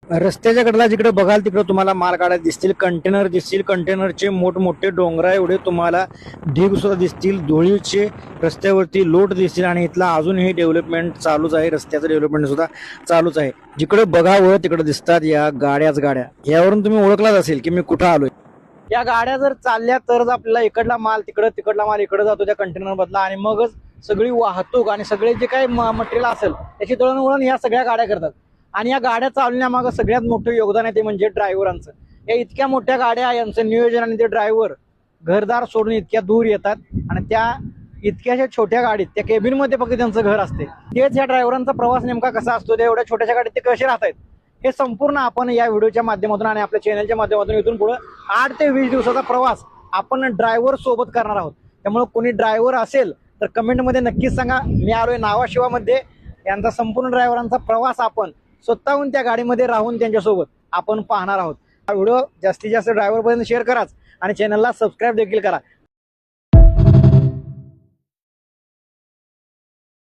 रस्त्याच्या कडेला जिकडे बघाल तिकडे तुम्हाला मालगाड्या दिसतील, कंटेनर दिसतील, कंटेनरचे मोठमोठे डोंगरा एवढे तुम्हाला ढीग सुद्धा दिसतील, धुळीचे रस्त्यावरती लोट दिसतील आणि इथला अजूनही डेव्हलपमेंट चालूच आहे, रस्त्याचं डेव्हलपमेंट सुद्धा चालूच आहे. जिकडे बघावं तिकडे दिसतात या गाड्याच गाड्या. यावरून तुम्ही ओळखलाच असेल की मी कुठं आलोय. या गाड्या जर चालल्या तरच आपल्याला इकडला माल तिकडं, तिकडला माल इकडे जातो त्या कंटेनर मधला आणि मगच सगळी वाहतूक आणि सगळे जे काही मटेरियल असेल त्याची दळणवळण या सगळ्या गाड्या करतात. आणि या गाड्या चालण्यामागं सगळ्यात मोठं योगदान आहे ते म्हणजे ड्रायव्हरांचं. या इतक्या मोठ्या गाड्या, यांचं नियोजन आणि ते ड्रायव्हर घरदार सोडून इतक्या दूर येतात आणि त्या इतक्याशा छोट्या गाडीत त्या केबिन मध्ये फक्त त्यांचं घर असते. तेच ह्या ड्रायव्हरांचा प्रवास नेमका कसा असतो, त्या एवढ्या छोट्याशा गाडीत ते कसे राहतात हे संपूर्ण आपण या व्हिडिओच्या माध्यमातून आणि आपल्या चॅनलच्या माध्यमातून इथून पुढे 8 ते 20 दिवसाचा प्रवास आपण ड्रायव्हर सोबत करणार आहोत. त्यामुळे कोणी ड्रायव्हर असेल तर कमेंटमध्ये नक्कीच सांगा. मी आलोय नावाशिवामध्ये. यांचा संपूर्ण ड्रायव्हरांचा प्रवास आपण स्वतःहून त्या गाडीमध्ये राहून त्यांच्यासोबत आपण पाहणार आहोत. हा व्हिडिओ जास्तीत जास्त ड्रायव्हर पर्यंत शेअर कराच आणि चॅनलला सबस्क्राईब देखील करा.